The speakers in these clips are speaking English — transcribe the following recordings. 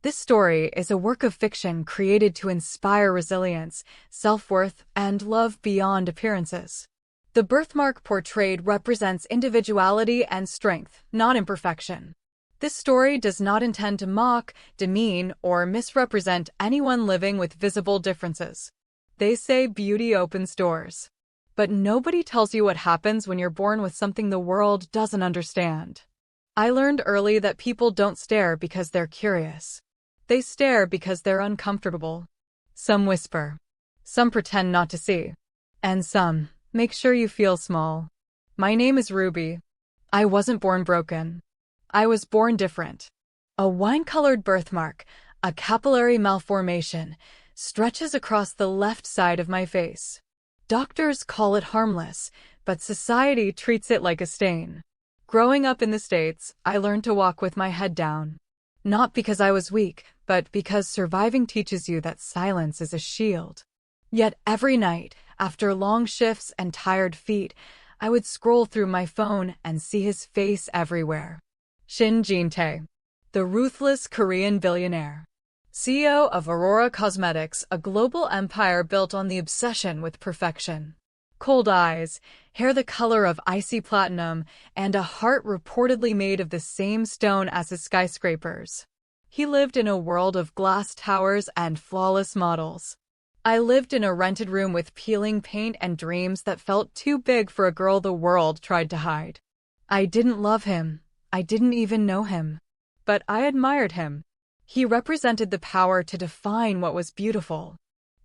This story is a work of fiction created to inspire resilience, self-worth, and love beyond appearances. The birthmark portrayed represents individuality and strength, not imperfection. This story does not intend to mock, demean, or misrepresent anyone living with visible differences. They say beauty opens doors. But nobody tells you what happens when you're born with something the world doesn't understand. I learned early that people don't stare because they're curious. They stare because they're uncomfortable. Some whisper. Some pretend not to see. And some make sure you feel small. My name is Ruby. I wasn't born broken. I was born different. A wine-colored birthmark, a capillary malformation, stretches across the left side of my face. Doctors call it harmless, but society treats it like a stain. Growing up in the States, I learned to walk with my head down. Not because I was weak, but because surviving teaches you that silence is a shield. Yet every night, after long shifts and tired feet, I would scroll through my phone and see his face everywhere. Shin Jin-Tae, the ruthless Korean billionaire. CEO of Aurora Cosmetics, a global empire built on the obsession with perfection. Cold eyes, hair the color of icy platinum, and a heart reportedly made of the same stone as his skyscrapers. He lived in a world of glass towers and flawless models. I lived in a rented room with peeling paint and dreams that felt too big for a girl the world tried to hide. I didn't love him. I didn't even know him. But I admired him. He represented the power to define what was beautiful.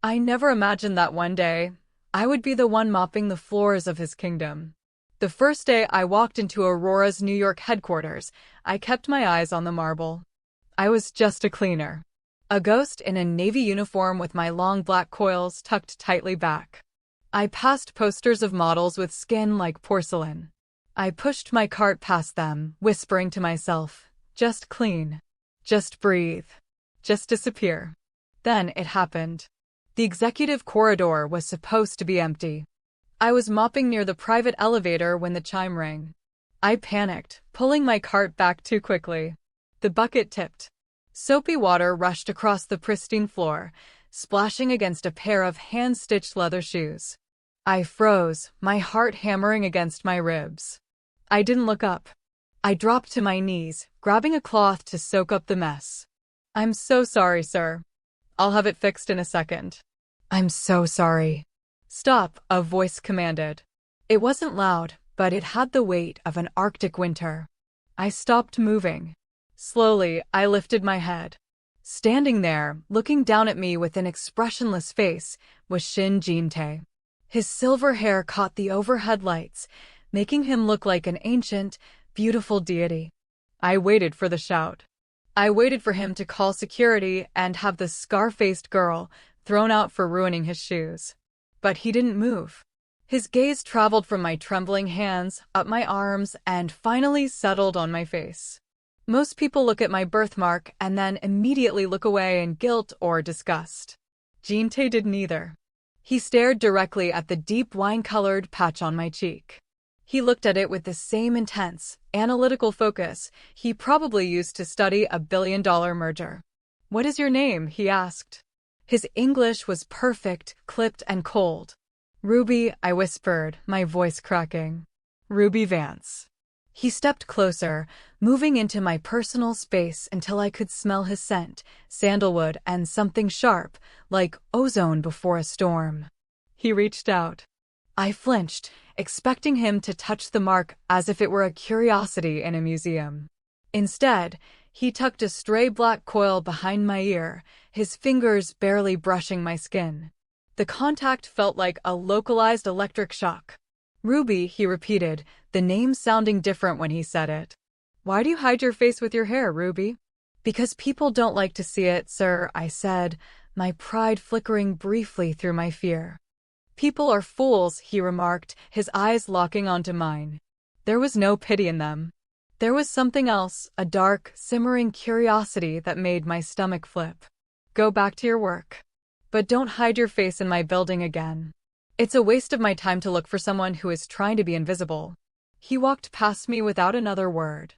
I never imagined that one day, I would be the one mopping the floors of his kingdom. The first day I walked into Aurora's New York headquarters, I kept my eyes on the marble. I was just a cleaner. A ghost in a navy uniform with my long black coils tucked tightly back. I passed posters of models with skin like porcelain. I pushed my cart past them, whispering to myself, just clean. Just breathe. Just disappear. Then it happened. The executive corridor was supposed to be empty. I was mopping near the private elevator when the chime rang. I panicked, pulling my cart back too quickly. The bucket tipped. Soapy water rushed across the pristine floor, splashing against a pair of hand-stitched leather shoes. I froze, my heart hammering against my ribs. I didn't look up. I dropped to my knees, grabbing a cloth to soak up the mess. I'm so sorry, sir. I'll have it fixed in a second. I'm so sorry. Stop, a voice commanded. It wasn't loud, but it had the weight of an Arctic winter. I stopped moving. Slowly, I lifted my head. Standing there, looking down at me with an expressionless face, was Shin Jin-Tae. His silver hair caught the overhead lights, making him look like an ancient, beautiful deity. I waited for the shout. I waited for him to call security and have the scar-faced girl thrown out for ruining his shoes. But he didn't move. His gaze traveled from my trembling hands, up my arms, and finally settled on my face. Most people look at my birthmark and then immediately look away in guilt or disgust. Jin-Tae did neither. He stared directly at the deep wine-colored patch on my cheek. He looked at it with the same intense, analytical focus he probably used to study a billion-dollar merger. "What is your name?" he asked. His English was perfect, clipped, and cold. "Ruby," I whispered, my voice cracking. "Ruby Vance." He stepped closer, moving into my personal space until I could smell his scent, sandalwood and something sharp, like ozone before a storm. He reached out. I flinched, expecting him to touch the mark as if it were a curiosity in a museum. Instead, he tucked a stray black coil behind my ear, his fingers barely brushing my skin. The contact felt like a localized electric shock. "Ruby," he repeated, the name sounding different when he said it. "Why do you hide your face with your hair, Ruby?" "Because people don't like to see it, sir," I said, my pride flickering briefly through my fear. "People are fools," he remarked, his eyes locking onto mine. There was no pity in them. There was something else, a dark, simmering curiosity that made my stomach flip. "Go back to your work. But don't hide your face in my building again. It's a waste of my time to look for someone who is trying to be invisible." He walked past me without another word.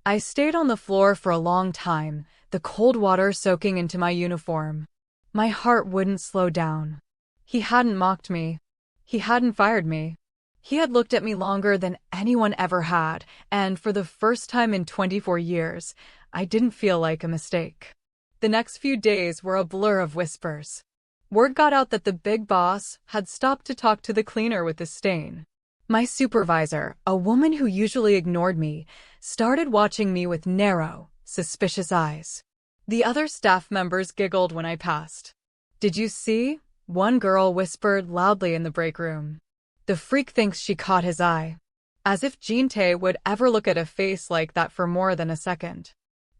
I stayed on the floor for a long time, the cold water soaking into my uniform. My heart wouldn't slow down. He hadn't mocked me. He hadn't fired me. He had looked at me longer than anyone ever had, and for the first time in 24 years, I didn't feel like a mistake. The next few days were a blur of whispers. Word got out that the big boss had stopped to talk to the cleaner with the stain. My supervisor, a woman who usually ignored me, started watching me with narrow, suspicious eyes. The other staff members giggled when I passed. "Did you see?" One girl whispered loudly in the break room. "The freak thinks she caught his eye." As if Jin-Tae would ever look at a face like that for more than a second.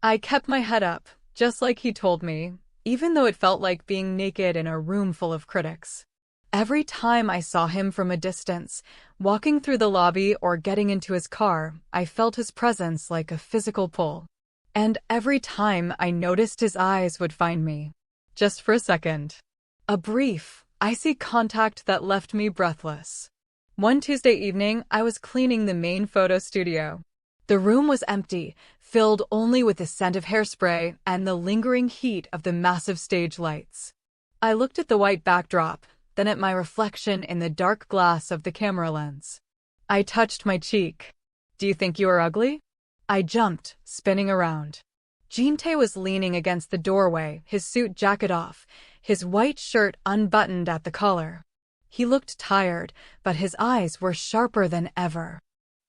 I kept my head up, just like he told me, even though it felt like being naked in a room full of critics. Every time I saw him from a distance, walking through the lobby or getting into his car, I felt his presence like a physical pull. And every time I noticed his eyes would find me. Just for a second. A brief, icy contact that left me breathless. One Tuesday evening, I was cleaning the main photo studio. The room was empty, filled only with the scent of hairspray and the lingering heat of the massive stage lights. I looked at the white backdrop, then at my reflection in the dark glass of the camera lens. I touched my cheek. "Do you think you are ugly?" I jumped, spinning around. Jin-Tae was leaning against the doorway, his suit jacket off, his white shirt unbuttoned at the collar. He looked tired, but his eyes were sharper than ever.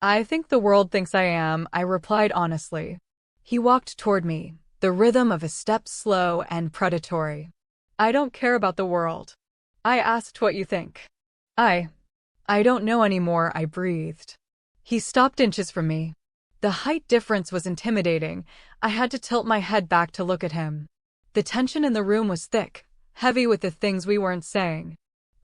"I think the world thinks I am," I replied honestly. He walked toward me, the rhythm of a step slow and predatory. "I don't care about the world. I asked what you think." I don't know anymore," I breathed. He stopped inches from me. The height difference was intimidating. I had to tilt my head back to look at him. The tension in the room was thick, heavy with the things we weren't saying.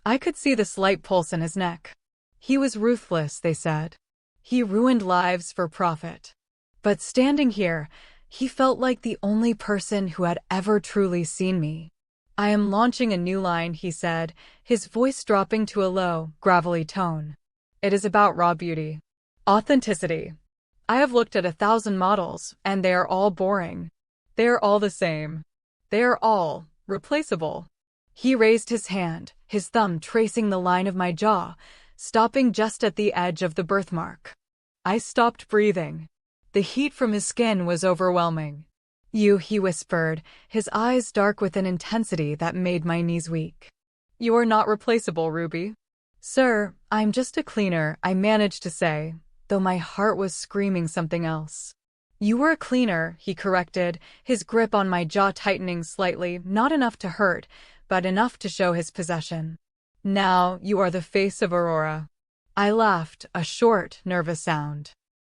I could see the slight pulse in his neck. He was ruthless, they said. He ruined lives for profit. But standing here, he felt like the only person who had ever truly seen me. "I am launching a new line," he said, his voice dropping to a low, gravelly tone. "It is about raw beauty. Authenticity. I have looked at 1,000 models, and they are all boring. They are all the same. They are all replaceable." He raised his hand, his thumb tracing the line of my jaw, stopping just at the edge of the birthmark. I stopped breathing. The heat from his skin was overwhelming. He whispered, his eyes dark with an intensity that made my knees weak. "You are not replaceable, Ruby." "Sir, I'm just a cleaner," I managed to say, though my heart was screaming something else. "You were a cleaner," he corrected, his grip on my jaw tightening slightly, not enough to hurt, but enough to show his possession. "Now, you are the face of Aurora." I laughed, a short, nervous sound.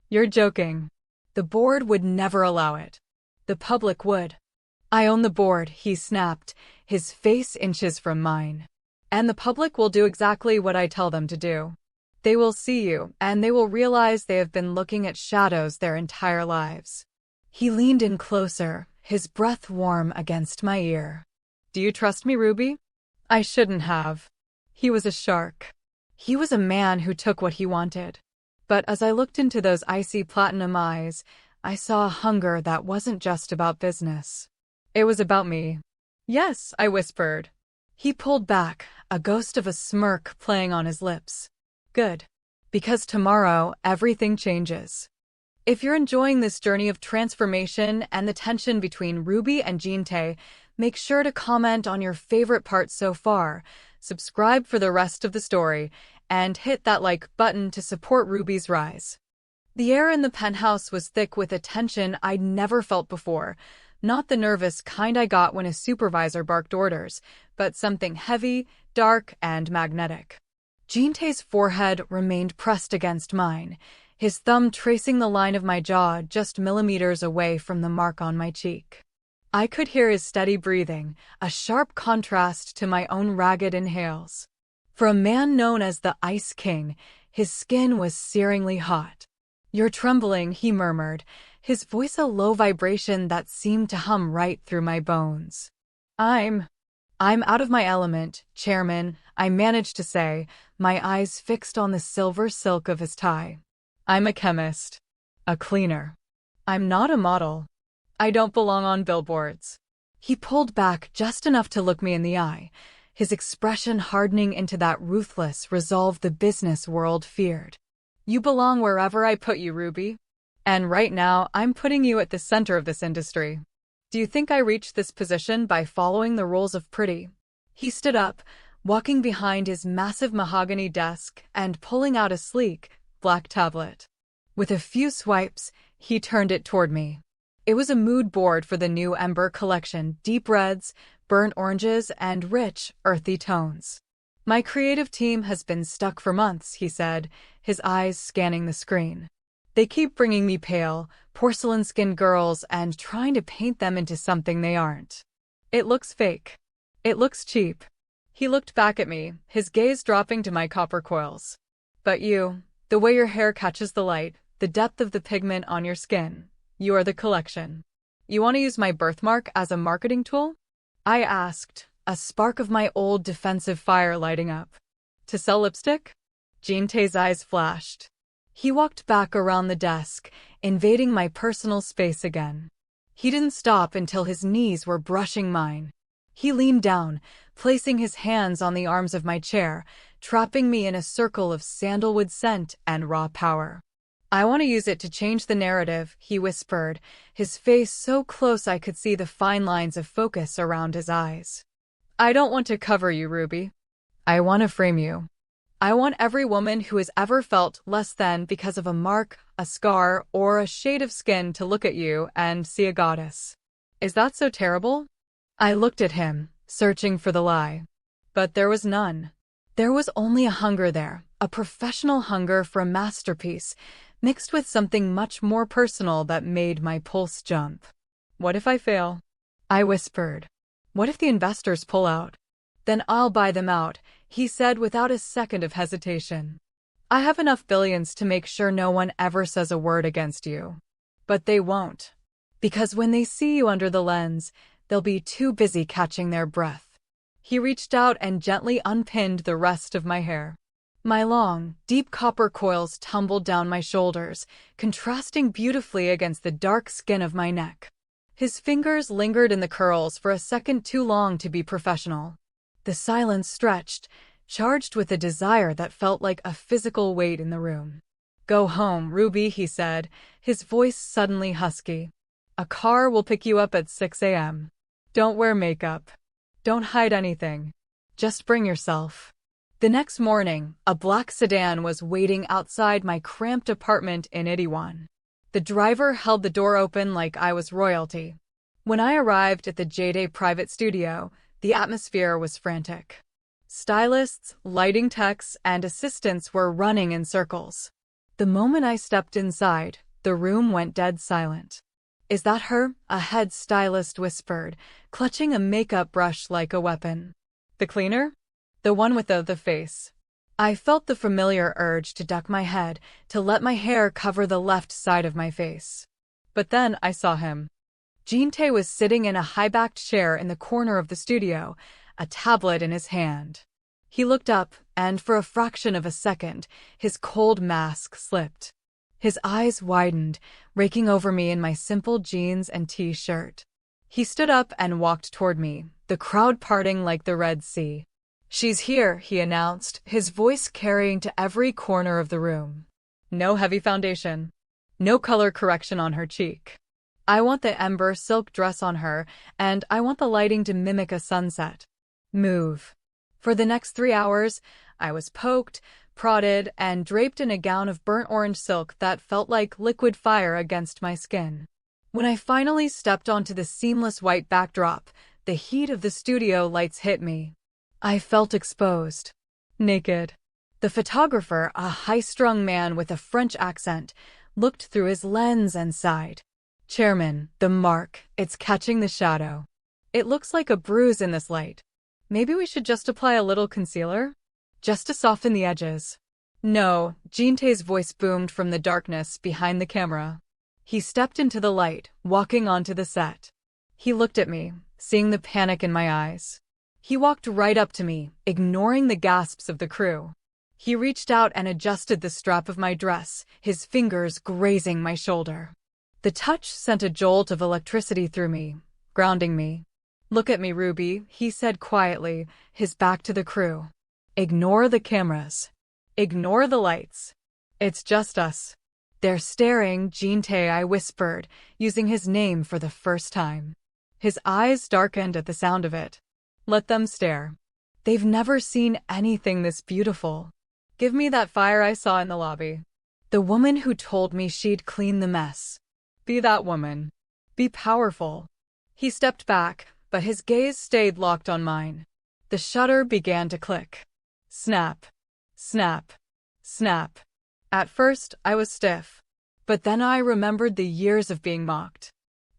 "You're joking." "The board would never allow it." "The public would." "I own the board," he snapped, his face inches from mine. "And the public will do exactly what I tell them to do. They will see you, and they will realize they have been looking at shadows their entire lives." He leaned in closer, his breath warm against my ear. "Do you trust me, Ruby?" I shouldn't have. He was a shark. He was a man who took what he wanted. But as I looked into those icy platinum eyes, I saw a hunger that wasn't just about business. It was about me. "Yes," I whispered. He pulled back, a ghost of a smirk playing on his lips. "Good. Because tomorrow, everything changes." If you're enjoying this journey of transformation and the tension between Ruby and Jin-Tae, make sure to comment on your favorite part so far, subscribe for the rest of the story, and hit that like button to support Ruby's rise. The air in the penthouse was thick with a tension I'd never felt before, not the nervous kind I got when a supervisor barked orders, but something heavy, dark, and magnetic. Jin-Tae's forehead remained pressed against mine, his thumb tracing the line of my jaw just millimeters away from the mark on my cheek. I could hear his steady breathing, a sharp contrast to my own ragged inhales. For a man known as the Ice King, his skin was searingly hot. "You're trembling," he murmured, his voice a low vibration that seemed to hum right through my bones. I'm out of my element, Chairman," I managed to say, my eyes fixed on the silver silk of his tie. "I'm a chemist. A cleaner. I'm not a model. I don't belong on billboards. He pulled back just enough to look me in the eye, his expression hardening into that ruthless resolve the business world feared. You belong wherever I put you, Ruby. And right now, I'm putting you at the center of this industry. Do you think I reached this position by following the rules of pretty? He stood up, walking behind his massive mahogany desk and pulling out a sleek, black tablet. With a few swipes, he turned it toward me. It was a mood board for the new Ember collection, deep reds, burnt oranges, and rich, earthy tones. My creative team has been stuck for months, he said, his eyes scanning the screen. They keep bringing me pale, porcelain-skinned girls and trying to paint them into something they aren't. It looks fake. It looks cheap. He looked back at me, his gaze dropping to my copper coils. But you, the way your hair catches the light, the depth of the pigment on your skin, you are the collection. You want to use my birthmark as a marketing tool? I asked, a spark of my old defensive fire lighting up. To sell lipstick? Jin-Tae's eyes flashed. He walked back around the desk, invading my personal space again. He didn't stop until his knees were brushing mine. He leaned down, placing his hands on the arms of my chair, trapping me in a circle of sandalwood scent and raw power. I want to use it to change the narrative, he whispered, his face so close I could see the fine lines of focus around his eyes. I don't want to cover you, Ruby. I want to frame you. I want every woman who has ever felt less than because of a mark, a scar, or a shade of skin to look at you and see a goddess. Is that so terrible? I looked at him, searching for the lie. But there was none. There was only a hunger there, a professional hunger for a masterpiece, mixed with something much more personal that made my pulse jump. What if I fail? I whispered. What if the investors pull out? Then I'll buy them out, he said without a second of hesitation. I have enough billions to make sure no one ever says a word against you. But they won't. Because when they see you under the lens, they'll be too busy catching their breath. He reached out and gently unpinned the rest of my hair. My long, deep copper coils tumbled down my shoulders, contrasting beautifully against the dark skin of my neck. His fingers lingered in the curls for a second too long to be professional. The silence stretched, charged with a desire that felt like a physical weight in the room. Go home, Ruby, he said, his voice suddenly husky. A car will pick you up at 6 a.m. Don't wear makeup. Don't hide anything. Just bring yourself. The next morning, a black sedan was waiting outside my cramped apartment in Itaewon. The driver held the door open like I was royalty. When I arrived at the J-Day private studio, the atmosphere was frantic. Stylists, lighting techs, and assistants were running in circles. The moment I stepped inside, the room went dead silent. Is that her? A head stylist whispered, clutching a makeup brush like a weapon. The cleaner? The one with the face. I felt the familiar urge to duck my head, to let my hair cover the left side of my face. But then I saw him. Jin-Tae was sitting in a high-backed chair in the corner of the studio, a tablet in his hand. He looked up, and for a fraction of a second, his cold mask slipped. His eyes widened, raking over me in my simple jeans and t-shirt. He stood up and walked toward me, the crowd parting like the Red Sea. She's here, he announced, his voice carrying to every corner of the room. No heavy foundation. No color correction on her cheek. I want the ember silk dress on her, and I want the lighting to mimic a sunset. Move. For the next 3 hours, I was poked, prodded, and draped in a gown of burnt orange silk that felt like liquid fire against my skin. When I finally stepped onto the seamless white backdrop, the heat of the studio lights hit me. I felt exposed. Naked. The photographer, a high-strung man with a French accent, looked through his lens and sighed. Chairman, the mark, it's catching the shadow. It looks like a bruise in this light. Maybe we should just apply a little concealer? Just to soften the edges. No, Jin-Tae's voice boomed from the darkness behind the camera. He stepped into the light, walking onto the set. He looked at me, seeing the panic in my eyes. He walked right up to me, ignoring the gasps of the crew. He reached out and adjusted the strap of my dress, his fingers grazing my shoulder. The touch sent a jolt of electricity through me, grounding me. "Look at me, Ruby," he said quietly, his back to the crew. "Ignore the cameras. Ignore the lights. It's just us." "They're staring, Jin-Tae," I whispered, using his name for the first time. His eyes darkened at the sound of it. "Let them stare. They've never seen anything this beautiful. Give me that fire I saw in the lobby. The woman who told me she'd clean the mess. Be that woman. Be powerful." He stepped back, but his gaze stayed locked on mine. The shutter began to click. Snap. Snap. Snap. At first, I was stiff. But then I remembered the years of being mocked.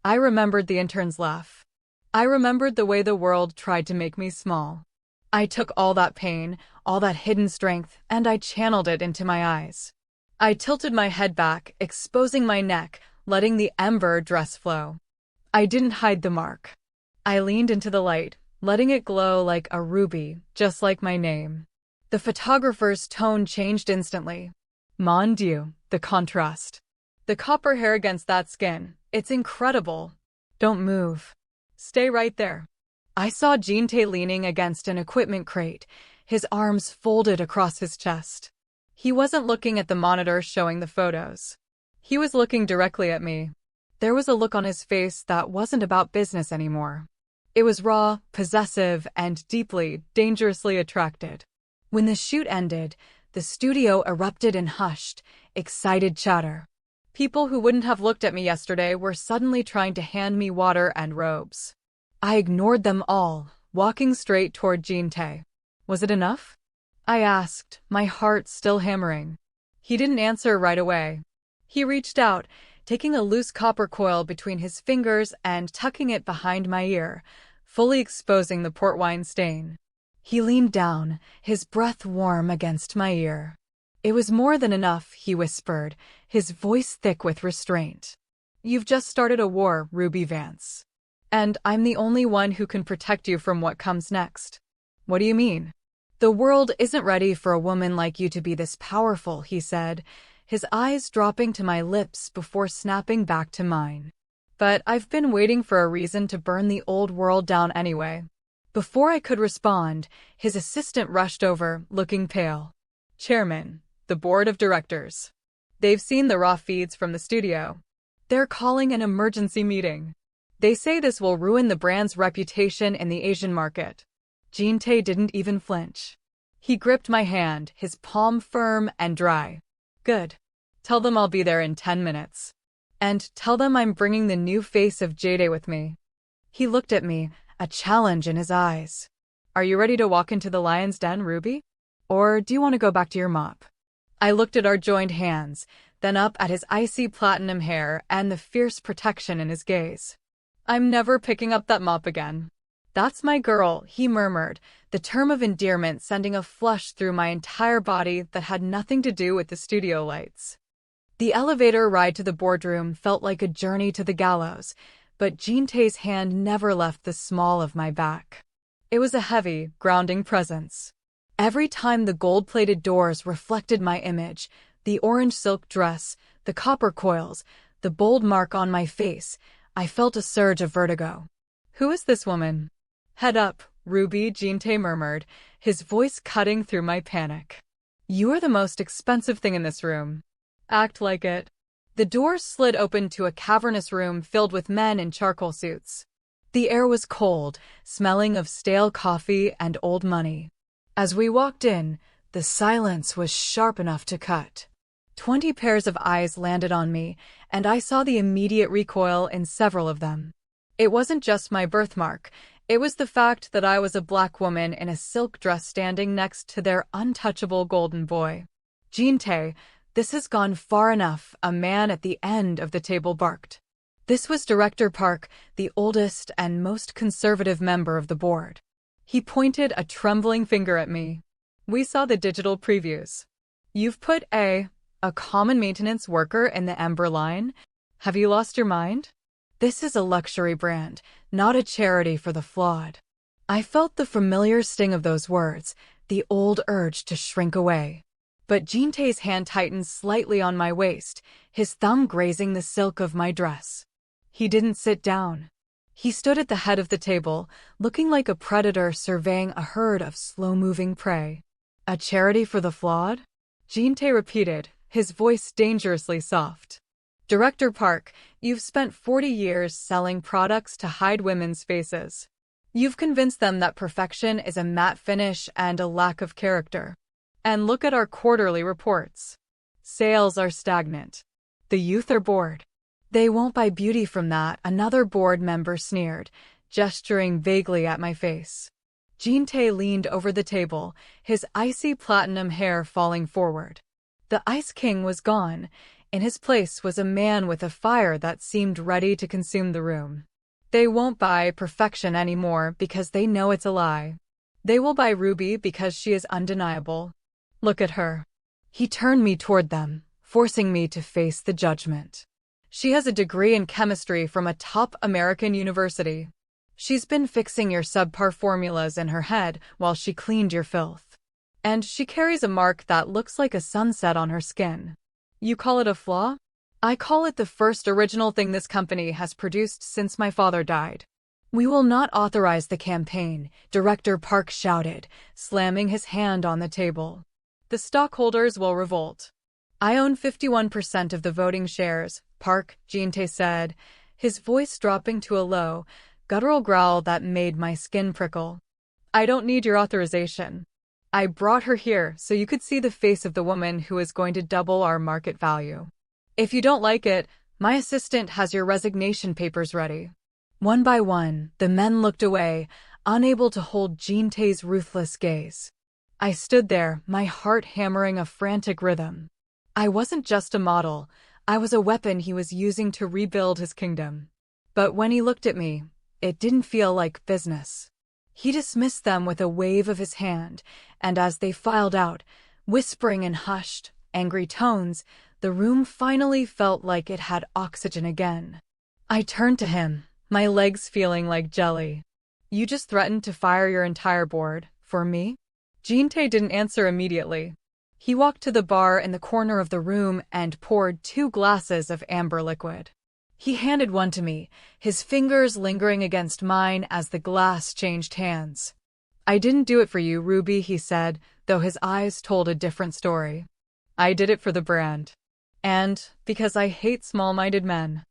I remembered the intern's laugh. I remembered the way the world tried to make me small. I took all that pain, all that hidden strength, and I channeled it into my eyes. I tilted my head back, exposing my neck, letting the ember dress flow. I didn't hide the mark. I leaned into the light, letting it glow like a ruby, just like my name. The photographer's tone changed instantly. "Mon Dieu, the contrast. The copper hair against that skin. It's incredible. Don't move. Stay right there." I saw Jin-Tae leaning against an equipment crate, his arms folded across his chest. He wasn't looking at the monitor showing the photos. He was looking directly at me. There was a look on his face that wasn't about business anymore. It was raw, possessive, and deeply, dangerously attracted. When the shoot ended, the studio erupted in hushed, excited chatter. People who wouldn't have looked at me yesterday were suddenly trying to hand me water and robes. I ignored them all, walking straight toward Jin-Tae. "Was it enough?" I asked, my heart still hammering. He didn't answer right away. He reached out, taking a loose copper coil between his fingers and tucking it behind my ear, fully exposing the port wine stain. He leaned down, his breath warm against my ear. "It was more than enough," he whispered, his voice thick with restraint. "You've just started a war, Ruby Vance. And I'm the only one who can protect you from what comes next." "What do you mean?" "The world isn't ready for a woman like you to be this powerful," he said, his eyes dropping to my lips before snapping back to mine. "But I've been waiting for a reason to burn the old world down anyway." Before I could respond, his assistant rushed over, looking pale. "Chairman, the board of directors. They've seen the raw feeds from the studio. They're calling an emergency meeting. They say this will ruin the brand's reputation in the Asian market." Jin-Tae didn't even flinch. He gripped my hand, his palm firm and dry. "Good. Tell them I'll be there in 10 minutes. And tell them I'm bringing the new face of Jade with me." He looked at me, a challenge in his eyes. "Are you ready to walk into the lion's den, Ruby? Or do you want to go back to your mop?" I looked at our joined hands, then up at his icy platinum hair and the fierce protection in his gaze. "I'm never picking up that mop again." "That's my girl," he murmured, the term of endearment sending a flush through my entire body that had nothing to do with the studio lights. The elevator ride to the boardroom felt like a journey to the gallows, but Jin-Tae's hand never left the small of my back. It was a heavy, grounding presence. Every time the gold-plated doors reflected my image, the orange silk dress, the copper coils, the bold mark on my face, I felt a surge of vertigo. "Who is this woman?" "Head up, Ruby," Jin-Tae murmured, his voice cutting through my panic. "You are the most expensive thing in this room. Act like it." The door slid open to a cavernous room filled with men in charcoal suits. The air was cold, smelling of stale coffee and old money. As we walked in, the silence was sharp enough to cut. 20 pairs of eyes landed on me, and I saw the immediate recoil in several of them. It wasn't just my birthmark. It was the fact that I was a black woman in a silk dress standing next to their untouchable golden boy. "Jin-Tae, this has gone far enough," a man at the end of the table barked. This was Director Park, the oldest and most conservative member of the board. He pointed a trembling finger at me. "We saw the digital previews. You've put a common maintenance worker in the Ember line? Have you lost your mind? This is a luxury brand, not a charity for the flawed." I felt the familiar sting of those words, the old urge to shrink away. But Jin-Tae's hand tightened slightly on my waist, his thumb grazing the silk of my dress. He didn't sit down. He stood at the head of the table, looking like a predator surveying a herd of slow-moving prey. A charity for the flawed? Jin-Tae repeated, his voice dangerously soft. Director Park, you've spent 40 years selling products to hide women's faces. You've convinced them that perfection is a matte finish and a lack of character. And look at our quarterly reports. Sales are stagnant. The youth are bored. They won't buy beauty from that, another board member sneered, gesturing vaguely at my face. Jin-Tae leaned over the table, his icy platinum hair falling forward. The Ice King was gone. In his place was a man with a fire that seemed ready to consume the room. They won't buy perfection anymore because they know it's a lie. They will buy Ruby because she is undeniable. Look at her. He turned me toward them, forcing me to face the judgment. She has a degree in chemistry from a top American university. She's been fixing your subpar formulas in her head while she cleaned your filth. And she carries a mark that looks like a sunset on her skin. You call it a flaw? I call it the first original thing this company has produced since my father died. We will not authorize the campaign, Director Park shouted, slamming his hand on the table. The stockholders will revolt. I own 51% of the voting shares, Park, Jin-Tae said, his voice dropping to a low, guttural growl that made my skin prickle. I don't need your authorization. I brought her here so you could see the face of the woman who is going to double our market value. If you don't like it, my assistant has your resignation papers ready. One by one, the men looked away, unable to hold Jin-Tae's ruthless gaze. I stood there, my heart hammering a frantic rhythm. I wasn't just a model, I was a weapon he was using to rebuild his kingdom. But when he looked at me, it didn't feel like business. He dismissed them with a wave of his hand, and as they filed out, whispering in hushed, angry tones, the room finally felt like it had oxygen again. I turned to him, my legs feeling like jelly. You just threatened to fire your entire board, for me? Jin-Tae didn't answer immediately. He walked to the bar in the corner of the room and poured 2 glasses of amber liquid. He handed one to me, his fingers lingering against mine as the glass changed hands. I didn't do it for you, Ruby, he said, though his eyes told a different story. I did it for the brand. And because I hate small-minded men.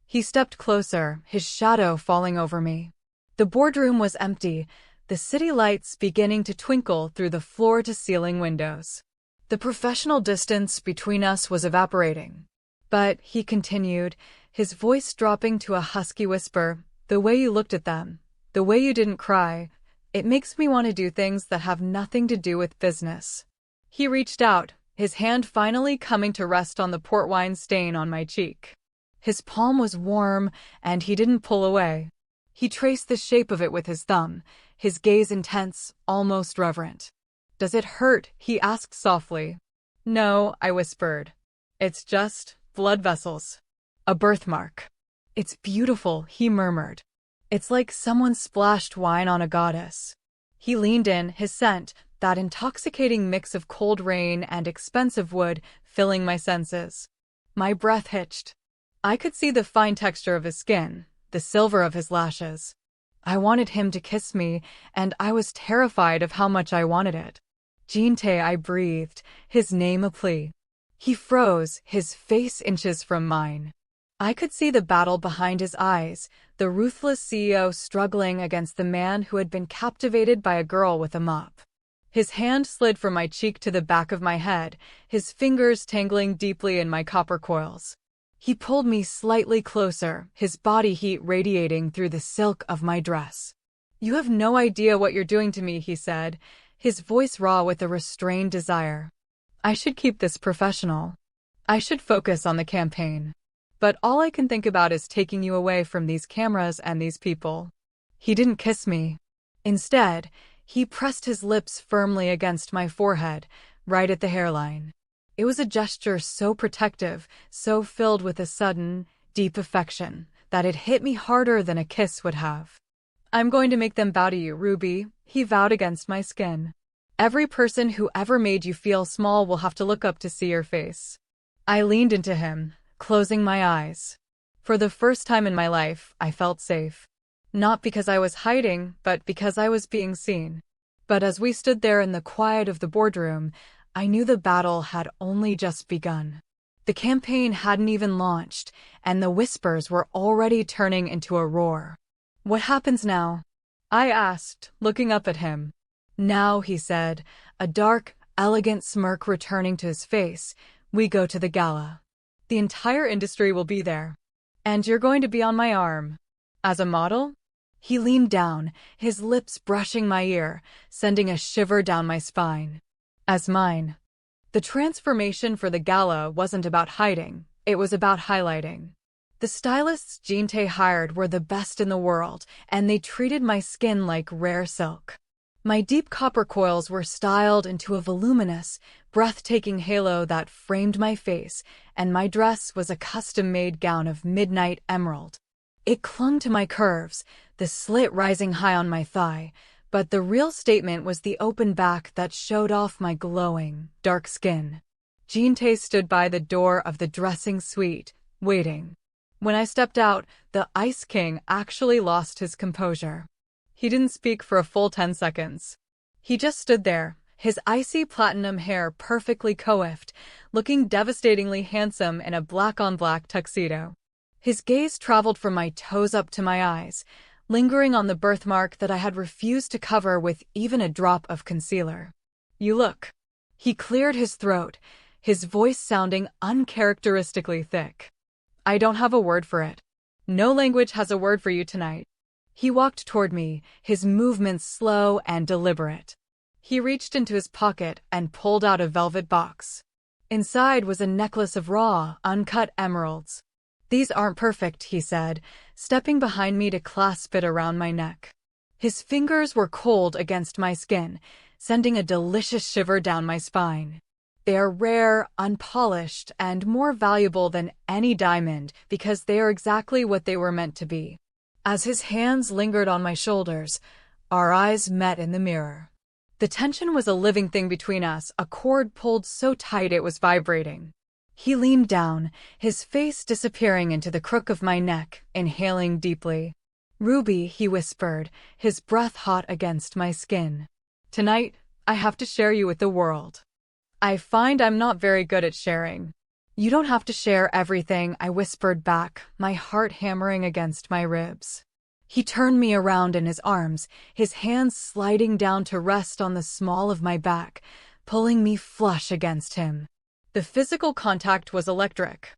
He stepped closer, his shadow falling over me. The boardroom was empty, the city lights beginning to twinkle through the floor-to-ceiling windows. The professional distance between us was evaporating. But, he continued, his voice dropping to a husky whisper, the way you looked at them, the way you didn't cry, it makes me want to do things that have nothing to do with business. He reached out, his hand finally coming to rest on the port wine stain on my cheek. His palm was warm, and he didn't pull away. He traced the shape of it with his thumb, his gaze intense, almost reverent. Does it hurt? He asked softly. No, I whispered. It's just blood vessels. A birthmark. It's beautiful, he murmured. It's like someone splashed wine on a goddess. He leaned in, his scent, that intoxicating mix of cold rain and expensive wood, filling my senses. My breath hitched. I could see the fine texture of his skin, the silver of his lashes. I wanted him to kiss me, and I was terrified of how much I wanted it. Jin-Tae, I breathed, his name a plea. He froze, his face inches from mine. I could see the battle behind his eyes, the ruthless CEO struggling against the man who had been captivated by a girl with a mop. His hand slid from my cheek to the back of my head, his fingers tangling deeply in my copper coils. He pulled me slightly closer, his body heat radiating through the silk of my dress. You have no idea what you're doing to me, he said, his voice raw with a restrained desire. I should keep this professional. I should focus on the campaign. But all I can think about is taking you away from these cameras and these people. He didn't kiss me. Instead, he pressed his lips firmly against my forehead, right at the hairline. It was a gesture so protective, so filled with a sudden, deep affection, that it hit me harder than a kiss would have. I'm going to make them bow to you, Ruby, he vowed against my skin. Every person who ever made you feel small will have to look up to see your face. I leaned into him, closing my eyes. For the first time in my life, I felt safe. Not because I was hiding, but because I was being seen. But as we stood there in the quiet of the boardroom, I knew the battle had only just begun. The campaign hadn't even launched, and the whispers were already turning into a roar. "What happens now?" I asked, looking up at him. "Now," he said, a dark, elegant smirk returning to his face, "we go to the gala. The entire industry will be there. And you're going to be on my arm." "As a model?" He leaned down, his lips brushing my ear, sending a shiver down my spine. "As mine." The transformation for the gala wasn't about hiding, it was about highlighting. The stylists Jin-Tae hired were the best in the world, and they treated my skin like rare silk. My deep copper coils were styled into a voluminous, breathtaking halo that framed my face, and my dress was a custom-made gown of midnight emerald. It clung to my curves, the slit rising high on my thigh, but the real statement was the open back that showed off my glowing, dark skin. Jin-Tae stood by the door of the dressing suite, waiting. When I stepped out, the Ice King actually lost his composure. He didn't speak for a full 10 seconds. He just stood there, his icy platinum hair perfectly coiffed, looking devastatingly handsome in a black-on-black tuxedo. His gaze traveled from my toes up to my eyes, lingering on the birthmark that I had refused to cover with even a drop of concealer. "You look." He cleared his throat, his voice sounding uncharacteristically thick. "I don't have a word for it. No language has a word for you tonight." He walked toward me, his movements slow and deliberate. He reached into his pocket and pulled out a velvet box. Inside was a necklace of raw, uncut emeralds. "These aren't perfect," he said, stepping behind me to clasp it around my neck. His fingers were cold against my skin, sending a delicious shiver down my spine. "They are rare, unpolished, and more valuable than any diamond because they are exactly what they were meant to be." As his hands lingered on my shoulders, our eyes met in the mirror. The tension was a living thing between us, a cord pulled so tight it was vibrating. He leaned down, his face disappearing into the crook of my neck, inhaling deeply. "Ruby," he whispered, his breath hot against my skin. "Tonight, I have to share you with the world. I find I'm not very good at sharing." "You don't have to share everything," I whispered back, my heart hammering against my ribs. He turned me around in his arms, his hands sliding down to rest on the small of my back, pulling me flush against him. The physical contact was electric.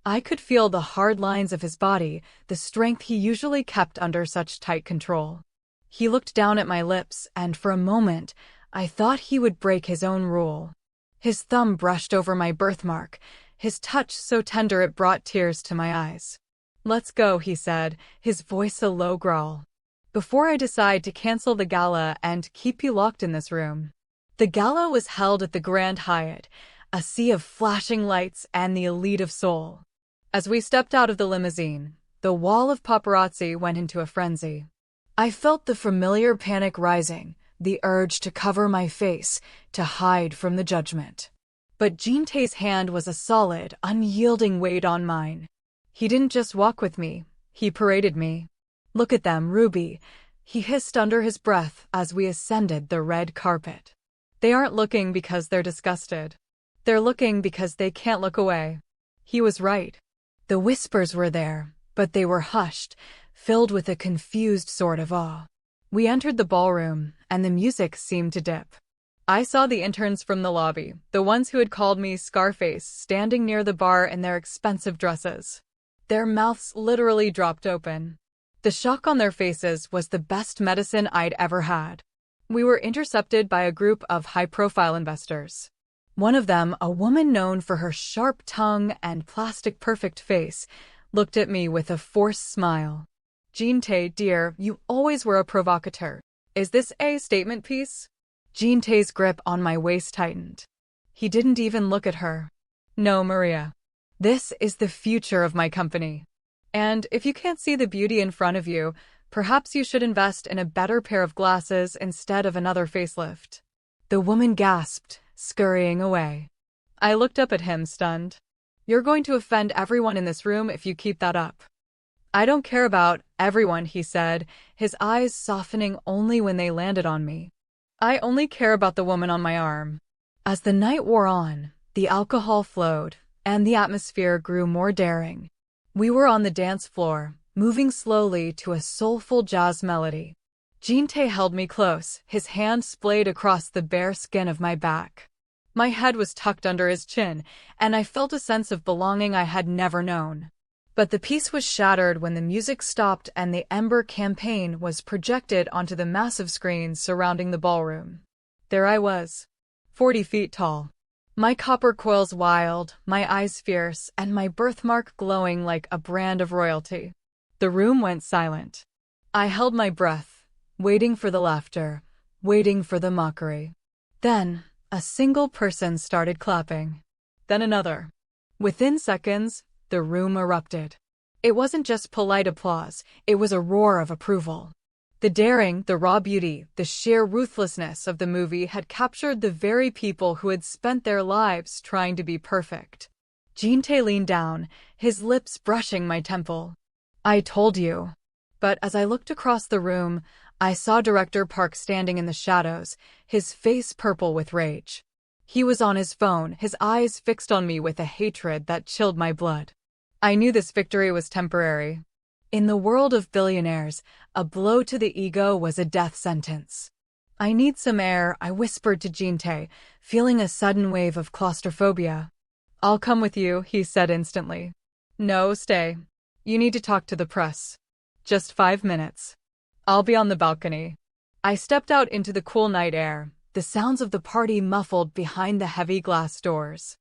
I could feel the hard lines of his body, the strength he usually kept under such tight control. He looked down at my lips, and for a moment, I thought he would break his own rule. His thumb brushed over my birthmark, his touch so tender it brought tears to my eyes. "Let's go," he said, his voice a low growl. "Before I decide to cancel the gala and keep you locked in this room." The gala was held at the Grand Hyatt, a sea of flashing lights and the elite of Seoul. As we stepped out of the limousine, the wall of paparazzi went into a frenzy. I felt the familiar panic rising, the urge to cover my face, to hide from the judgment. But Jin-Tae's hand was a solid, unyielding weight on mine. He didn't just walk with me, he paraded me. "Look at them, Ruby," he hissed under his breath as we ascended the red carpet. "They aren't looking because they're disgusted. They're looking because they can't look away." He was right. The whispers were there, but they were hushed, filled with a confused sort of awe. We entered the ballroom, and the music seemed to dip. I saw the interns from the lobby, the ones who had called me Scarface, standing near the bar in their expensive dresses. Their mouths literally dropped open. The shock on their faces was the best medicine I'd ever had. We were intercepted by a group of high-profile investors. One of them, a woman known for her sharp tongue and plastic-perfect face, looked at me with a forced smile. "Jin-Tae, dear, you always were a provocateur. Is this a statement piece?" Jin-Tae's grip on my waist tightened. He didn't even look at her. "No, Maria. This is the future of my company. And if you can't see the beauty in front of you, perhaps you should invest in a better pair of glasses instead of another facelift." The woman gasped, scurrying away. I looked up at him, stunned. You're going to offend everyone in this room if you keep that up. I don't care about everyone, he said, his eyes softening only when they landed on me. I only care about the woman on my arm. As the night wore on, the alcohol flowed, and the atmosphere grew more daring. We were on the dance floor, moving slowly to a soulful jazz melody. Jin-Tae held me close, his hand splayed across the bare skin of my back. My head was tucked under his chin, and I felt a sense of belonging I had never known. But the peace was shattered when the music stopped and the Ember campaign was projected onto the massive screens surrounding the ballroom. There I was, 40 feet tall. My copper coils wild, my eyes fierce, and my birthmark glowing like a brand of royalty. The room went silent. I held my breath, waiting for the laughter, waiting for the mockery. Then, a single person started clapping. Then another. Within seconds, the room erupted. It wasn't just polite applause, it was a roar of approval. The daring, the raw beauty, the sheer ruthlessness of the movie had captured the very people who had spent their lives trying to be perfect. Jin-Tae leaned down, his lips brushing my temple. I told you. But as I looked across the room, I saw Director Park standing in the shadows, his face purple with rage. He was on his phone, his eyes fixed on me with a hatred that chilled my blood. I knew this victory was temporary. In the world of billionaires, a blow to the ego was a death sentence. I need some air, I whispered to Jin-Tae, feeling a sudden wave of claustrophobia. I'll come with you, he said instantly. No, stay. You need to talk to the press. Just 5 minutes. I'll be on the balcony. I stepped out into the cool night air, the sounds of the party muffled behind the heavy glass doors.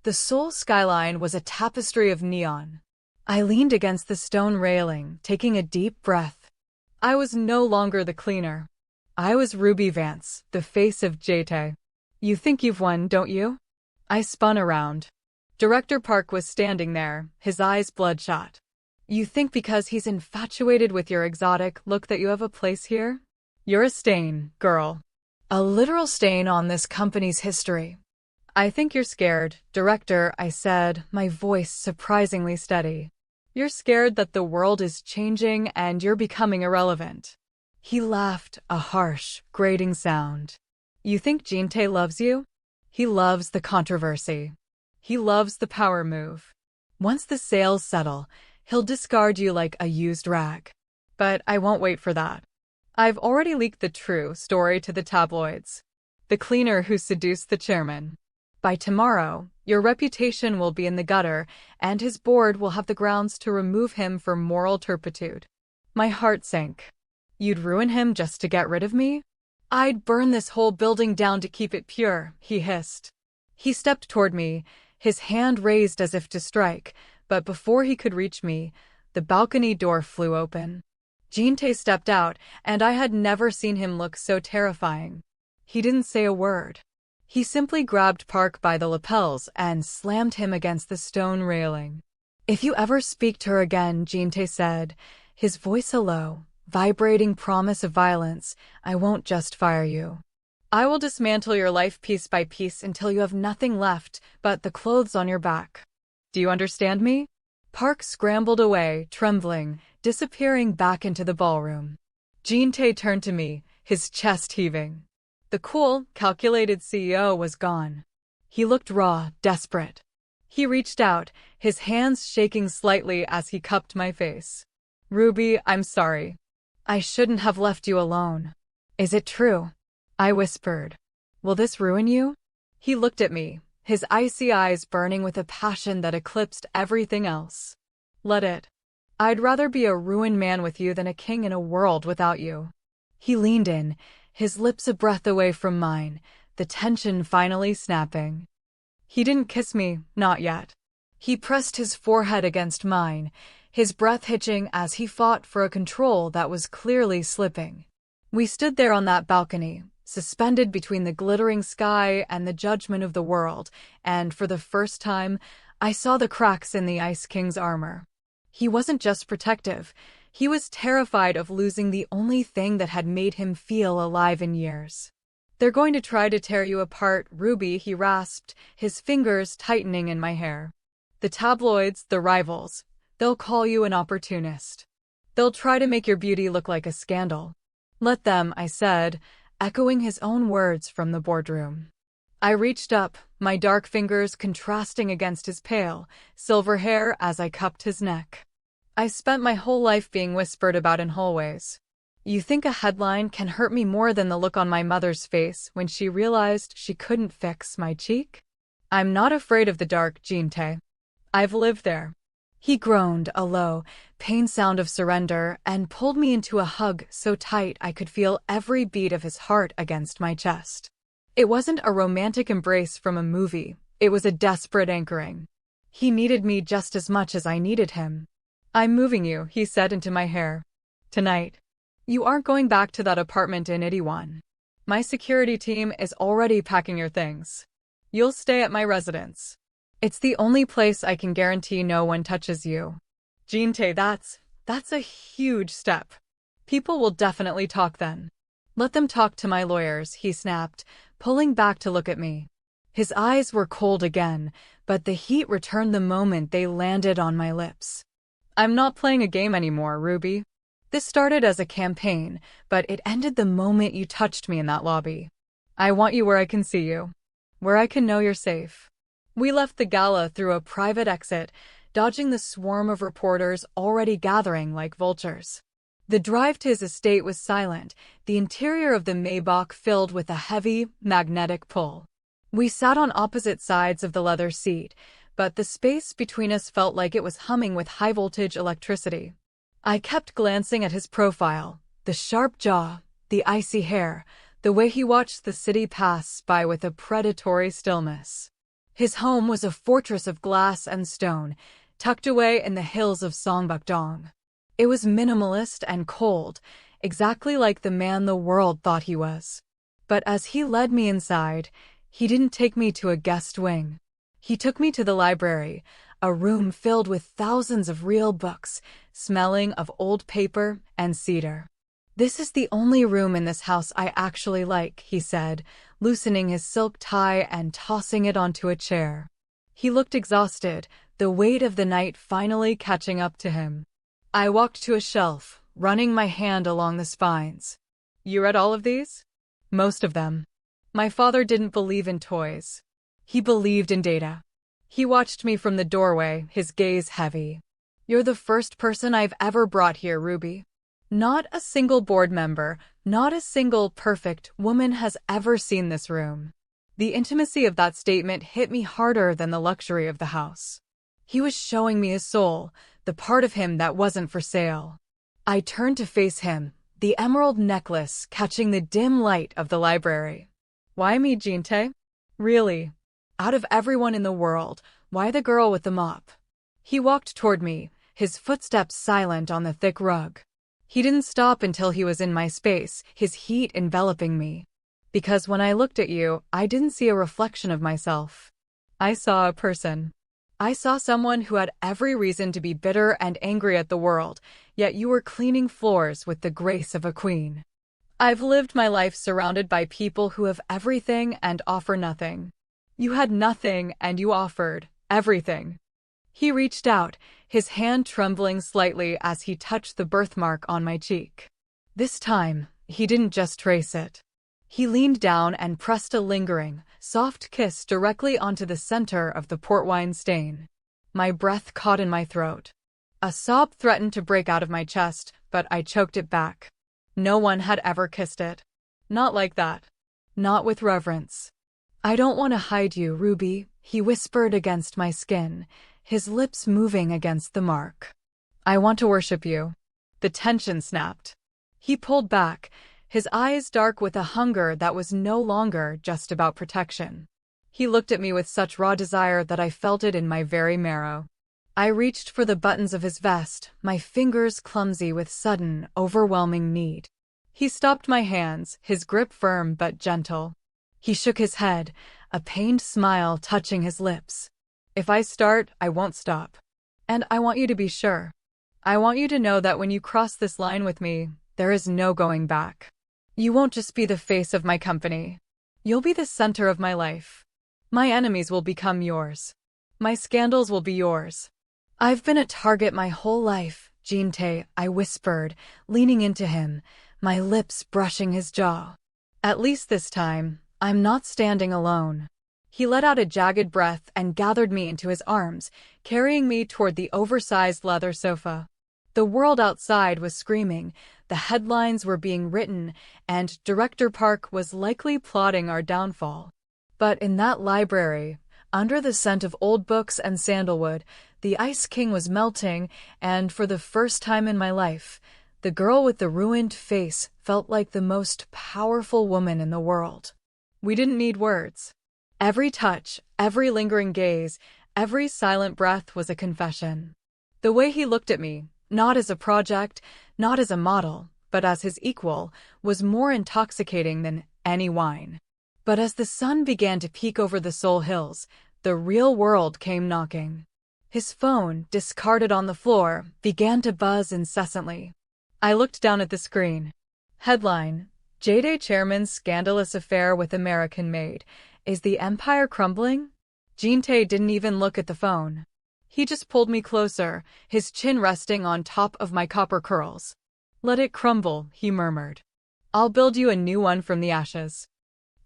The Seoul skyline was a tapestry of neon. I leaned against the stone railing, taking a deep breath. I was no longer the cleaner. I was Ruby Vance, the face of Jin-Tae. You think you've won, don't you? I spun around. Director Park was standing there, his eyes bloodshot. You think because he's infatuated with your exotic look that you have a place here? You're a stain, girl. A literal stain on this company's history. I think you're scared, Director, I said, my voice surprisingly steady. You're scared that the world is changing and you're becoming irrelevant. He laughed, a harsh, grating sound. You think Jin-Tae loves you? He loves the controversy. He loves the power move. Once the sales settle, he'll discard you like a used rag. But I won't wait for that. I've already leaked the true story to the tabloids. The cleaner who seduced the chairman. By tomorrow, your reputation will be in the gutter, and his board will have the grounds to remove him for moral turpitude. My heart sank. You'd ruin him just to get rid of me? I'd burn this whole building down to keep it pure, he hissed. He stepped toward me, his hand raised as if to strike, but before he could reach me, the balcony door flew open. Jin-Tae stepped out, and I had never seen him look so terrifying. He didn't say a word. He simply grabbed Park by the lapels and slammed him against the stone railing. If you ever speak to her again, Jin-Tae said, his voice a low, vibrating promise of violence, I won't just fire you. I will dismantle your life piece by piece until you have nothing left but the clothes on your back. Do you understand me? Park scrambled away, trembling, disappearing back into the ballroom. Jin-Tae turned to me, his chest heaving. The cool, calculated CEO was gone. He looked raw, desperate. He reached out, his hands shaking slightly as he cupped my face. Ruby, I'm sorry. I shouldn't have left you alone. Is it true? I whispered. Will this ruin you? He looked at me, his icy eyes burning with a passion that eclipsed everything else. Let it. I'd rather be a ruined man with you than a king in a world without you. He leaned in, his lips a breath away from mine, the tension finally snapping. He didn't kiss me, not yet. He pressed his forehead against mine, his breath hitching as he fought for a control that was clearly slipping. We stood there on that balcony, suspended between the glittering sky and the judgment of the world, and for the first time, I saw the cracks in the Ice King's armor. He wasn't just protective. He was terrified of losing the only thing that had made him feel alive in years. They're going to try to tear you apart, Ruby, he rasped, his fingers tightening in my hair. The tabloids, the rivals, they'll call you an opportunist. They'll try to make your beauty look like a scandal. Let them, I said, echoing his own words from the boardroom. I reached up, my dark fingers contrasting against his pale, silver hair as I cupped his neck. I spent my whole life being whispered about in hallways. You think a headline can hurt me more than the look on my mother's face when she realized she couldn't fix my cheek? I'm not afraid of the dark, Jin-Tae. I've lived there. He groaned, a low, pain sound of surrender, and pulled me into a hug so tight I could feel every beat of his heart against my chest. It wasn't a romantic embrace from a movie, it was a desperate anchoring. He needed me just as much as I needed him. I'm moving you, he said into my hair. Tonight. You aren't going back to that apartment in Itaewon. My security team is already packing your things. You'll stay at my residence. It's the only place I can guarantee no one touches you. Jin-Tae, that's a huge step. People will definitely talk then. Let them talk to my lawyers, he snapped, pulling back to look at me. His eyes were cold again, but the heat returned the moment they landed on my lips. I'm not playing a game anymore, Ruby. This started as a campaign, but it ended the moment you touched me in that lobby. I want you where I can see you, where I can know you're safe. We left the gala through a private exit, dodging the swarm of reporters already gathering like vultures. The drive to his estate was silent, the interior of the Maybach filled with a heavy, magnetic pull. We sat on opposite sides of the leather seat, but the space between us felt like it was humming with high-voltage electricity. I kept glancing at his profile, the sharp jaw, the icy hair, the way he watched the city pass by with a predatory stillness. His home was a fortress of glass and stone, tucked away in the hills of Songbukdong. It was minimalist and cold, exactly like the man the world thought he was. But as he led me inside, he didn't take me to a guest wing. He took me to the library, a room filled with thousands of real books, smelling of old paper and cedar. This is the only room in this house I actually like, he said, loosening his silk tie and tossing it onto a chair. He looked exhausted, the weight of the night finally catching up to him. I walked to a shelf, running my hand along the spines. You read all of these? Most of them. My father didn't believe in toys. He believed in data. He watched me from the doorway, his gaze heavy. You're the first person I've ever brought here, Ruby. Not a single board member, not a single perfect woman has ever seen this room. The intimacy of that statement hit me harder than the luxury of the house. He was showing me his soul, the part of him that wasn't for sale. I turned to face him, the emerald necklace catching the dim light of the library. Why me, Jin-Tae? Really? Out of everyone in the world, why the girl with the mop? He walked toward me, his footsteps silent on the thick rug. He didn't stop until he was in my space, his heat enveloping me. Because when I looked at you, I didn't see a reflection of myself. I saw a person. I saw someone who had every reason to be bitter and angry at the world, yet you were cleaning floors with the grace of a queen. I've lived my life surrounded by people who have everything and offer nothing. You had nothing and you offered everything. He reached out, his hand trembling slightly as he touched the birthmark on my cheek. This time, he didn't just trace it. He leaned down and pressed a lingering, soft kiss directly onto the center of the port wine stain. My breath caught in my throat. A sob threatened to break out of my chest, but I choked it back. No one had ever kissed it. Not like that. Not with reverence. I don't want to hide you, Ruby, he whispered against my skin, his lips moving against the mark. I want to worship you. The tension snapped. He pulled back, his eyes dark with a hunger that was no longer just about protection. He looked at me with such raw desire that I felt it in my very marrow. I reached for the buttons of his vest, my fingers clumsy with sudden, overwhelming need. He stopped my hands, his grip firm but gentle. He shook his head, a pained smile touching his lips. If I start, I won't stop. And I want you to be sure. I want you to know that when you cross this line with me, there is no going back. You won't just be the face of my company. You'll be the center of my life. My enemies will become yours. My scandals will be yours. I've been a target my whole life, Jin-Tae, I whispered, leaning into him, my lips brushing his jaw. At least this time, I'm not standing alone. He let out a jagged breath and gathered me into his arms, carrying me toward the oversized leather sofa. The world outside was screaming, the headlines were being written, and Director Park was likely plotting our downfall. But in that library, under the scent of old books and sandalwood, the Ice King was melting, and for the first time in my life, the girl with the ruined face felt like the most powerful woman in the world. We didn't need words. Every touch, every lingering gaze, every silent breath was a confession. The way he looked at me, not as a project, not as a model, but as his equal, was more intoxicating than any wine. But as the sun began to peek over the Seoul hills, the real world came knocking. His phone, discarded on the floor, began to buzz incessantly. I looked down at the screen. Headline: Jin-Tae Chairman's scandalous affair with American maid. Is the empire crumbling? Jin-Tae didn't even look at the phone. He just pulled me closer, his chin resting on top of my copper curls. Let it crumble, he murmured. I'll build you a new one from the ashes.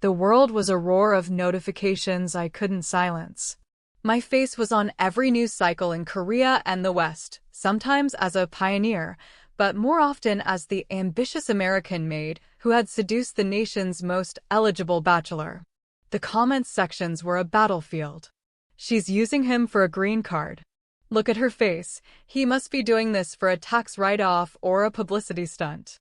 The world was a roar of notifications I couldn't silence. My face was on every news cycle in Korea and the West, sometimes as a pioneer, but more often as the ambitious American maid who had seduced the nation's most eligible bachelor. The comments sections were a battlefield. She's using him for a green card. Look at her face. He must be doing this for a tax write-off or a publicity stunt.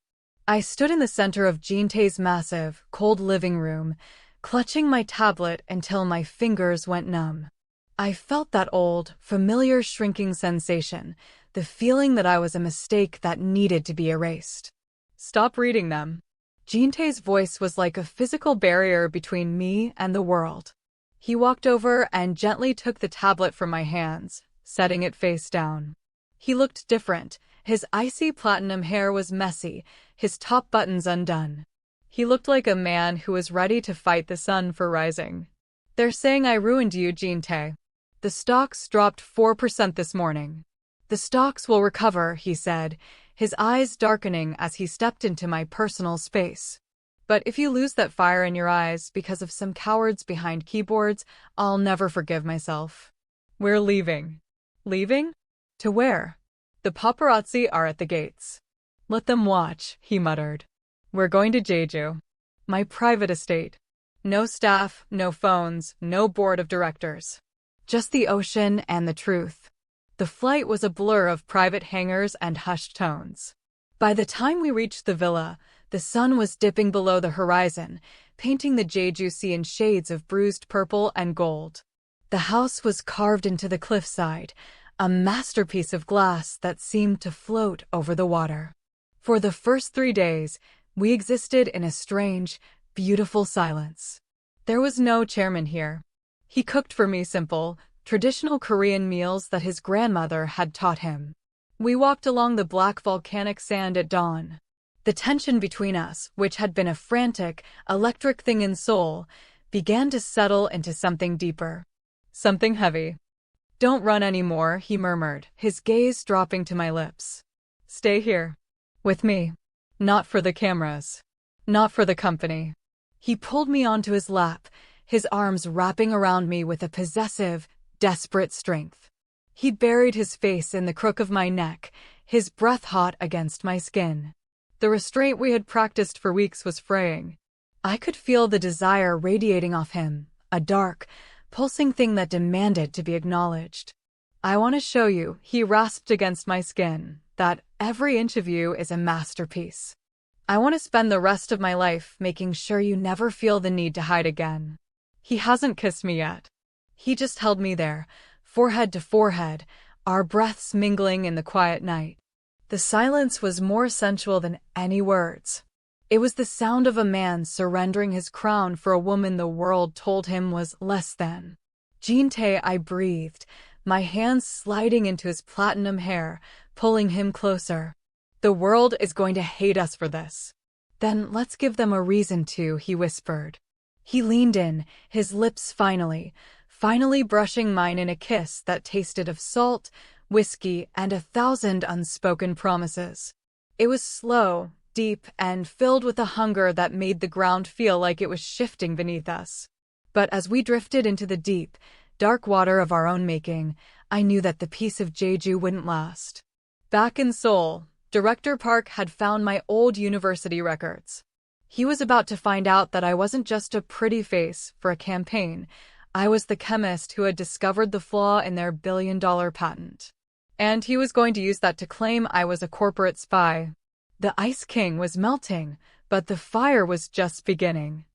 I stood in the center of Jin-Tae's massive, cold living room, clutching my tablet until my fingers went numb. I felt that old, familiar shrinking sensation, the feeling that I was a mistake that needed to be erased. Stop reading them. Jin-Tae's voice was like a physical barrier between me and the world. He walked over and gently took the tablet from my hands, setting it face down. He looked different. His icy platinum hair was messy, his top buttons undone. He looked like a man who was ready to fight the sun for rising. They're saying I ruined you, Jin-Tae. The stocks dropped 4% this morning. The stocks will recover, he said, his eyes darkening as he stepped into my personal space. But if you lose that fire in your eyes because of some cowards behind keyboards, I'll never forgive myself. We're leaving. Leaving? To where? The paparazzi are at the gates. Let them watch, he muttered. We're going to Jeju. My private estate. No staff, no phones, no board of directors. Just the ocean and the truth. The flight was a blur of private hangars and hushed tones. By the time we reached the villa, the sun was dipping below the horizon, painting the Jeju Sea in shades of bruised purple and gold. The house was carved into the cliffside, a masterpiece of glass that seemed to float over the water. For the first 3 days, we existed in a strange, beautiful silence. There was no chairman here. He cooked for me simple, traditional Korean meals that his grandmother had taught him. We walked along the black volcanic sand at dawn. The tension between us, which had been a frantic, electric thing in Seoul, began to settle into something deeper. Something heavy. Don't run anymore, he murmured, his gaze dropping to my lips. Stay here. With me. Not for the cameras. Not for the company. He pulled me onto his lap, his arms wrapping around me with a possessive, desperate strength. He buried his face in the crook of my neck, his breath hot against my skin. The restraint we had practiced for weeks was fraying. I could feel the desire radiating off him, a dark, pulsing thing that demanded to be acknowledged. I want to show you, he rasped against my skin, that every inch of you is a masterpiece. I want to spend the rest of my life making sure you never feel the need to hide again. He hasn't kissed me yet. He just held me there, forehead to forehead, our breaths mingling in the quiet night. The silence was more sensual than any words. It was the sound of a man surrendering his crown for a woman the world told him was less than. Jin-Tae, I breathed, my hands sliding into his platinum hair, pulling him closer. The world is going to hate us for this. Then let's give them a reason to, he whispered. He leaned in, his lips finally brushing mine in a kiss that tasted of salt, whiskey, and 1,000 unspoken promises. It was slow, deep, and filled with a hunger that made the ground feel like it was shifting beneath us. But as we drifted into the deep, dark water of our own making, I knew that the peace of Jeju wouldn't last. Back in Seoul, Director Park had found my old university records. He was about to find out that I wasn't just a pretty face for a campaign. I was the chemist who had discovered the flaw in their billion-dollar patent. And he was going to use that to claim I was a corporate spy. The Ice King was melting, but the fire was just beginning.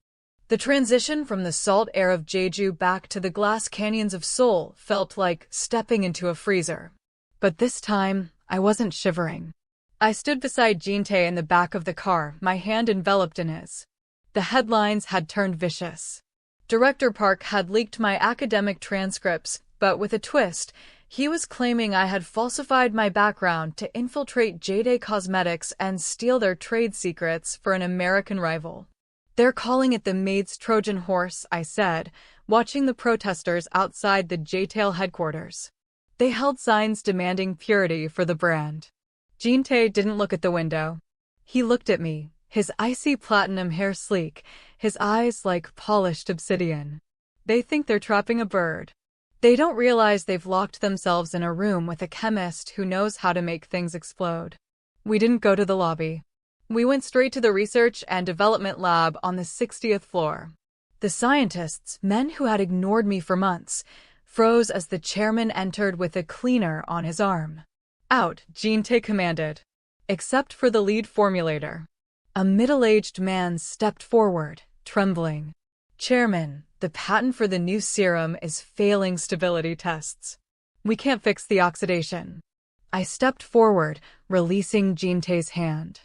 The transition from the salt air of Jeju back to the glass canyons of Seoul felt like stepping into a freezer. But this time, I wasn't shivering. I stood beside Jin-Tae in the back of the car, my hand enveloped in his. The headlines had turned vicious. Director Park had leaked my academic transcripts, but with a twist. He was claiming I had falsified my background to infiltrate Jade Cosmetics and steal their trade secrets for an American rival. They're calling it the maid's Trojan horse, I said, watching the protesters outside the J-Tail headquarters. They held signs demanding purity for the brand. Jin-Tae didn't look at the window. He looked at me, his icy platinum hair sleek, his eyes like polished obsidian. They think they're trapping a bird. They don't realize they've locked themselves in a room with a chemist who knows how to make things explode. We didn't go to the lobby. We went straight to the research and development lab on the 60th floor. The scientists, men who had ignored me for months, froze as the chairman entered with a cleaner on his arm. Out, Jin-Tae commanded. Except for the lead formulator. A middle-aged man stepped forward, trembling. Chairman, the patent for the new serum is failing stability tests. We can't fix the oxidation. I stepped forward, releasing Jin-Tae's hand.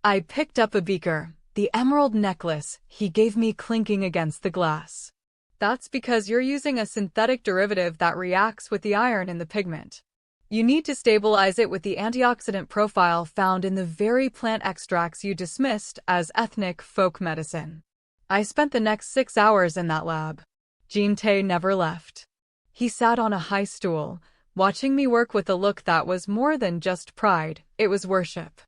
I picked up a beaker, the emerald necklace he gave me clinking against the glass. That's because you're using a synthetic derivative that reacts with the iron in the pigment. You need to stabilize it with the antioxidant profile found in the very plant extracts you dismissed as ethnic folk medicine. I spent the next 6 hours in that lab. Jin-Tae never left. He sat on a high stool, watching me work with a look that was more than just pride, it was worship.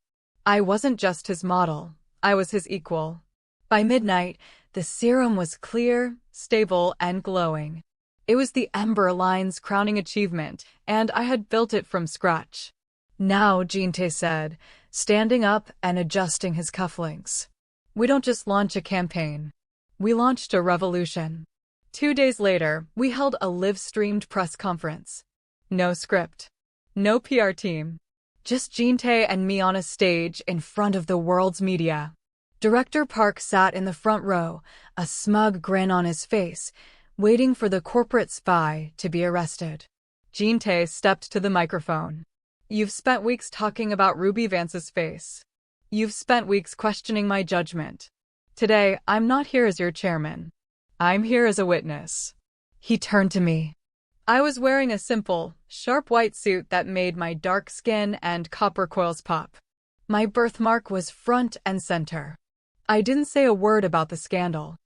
I wasn't just his model, I was his equal. By midnight, the serum was clear, stable, and glowing. It was the Ember Line's crowning achievement, and I had built it from scratch. Now, Jin-Tae said, standing up and adjusting his cufflinks. We don't just launch a campaign. We launched a revolution. 2 days later, we held a live-streamed press conference. No script. No PR team. Just Jin-Tae and me on a stage in front of the world's media. Director Park sat in the front row, a smug grin on his face, waiting for the corporate spy to be arrested. Jin-Tae stepped to the microphone. You've spent weeks talking about Ruby Vance's face. You've spent weeks questioning my judgment. Today, I'm not here as your chairman. I'm here as a witness. He turned to me. I was wearing a simple, sharp white suit that made my dark skin and copper coils pop. My birthmark was front and center. I didn't say a word about the scandal.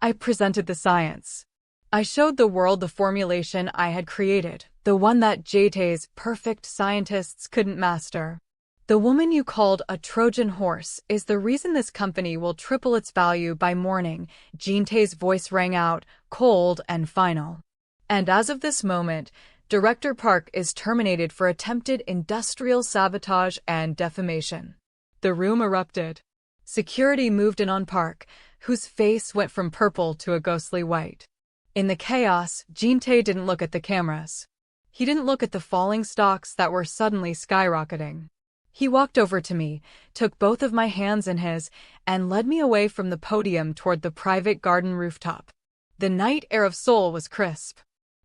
I presented the science. I showed the world the formulation I had created, the one that Jin-Tae's perfect scientists couldn't master. The woman you called a Trojan horse is the reason this company will triple its value by morning. Jin-Tae's voice rang out, cold and final. And as of this moment, Director Park is terminated for attempted industrial sabotage and defamation. The room erupted. Security moved in on Park, whose face went from purple to a ghostly white. In the chaos, Jin-Tae didn't look at the cameras. He didn't look at the falling stocks that were suddenly skyrocketing. He walked over to me, took both of my hands in his, and led me away from the podium toward the private garden rooftop. The night air of Seoul was crisp.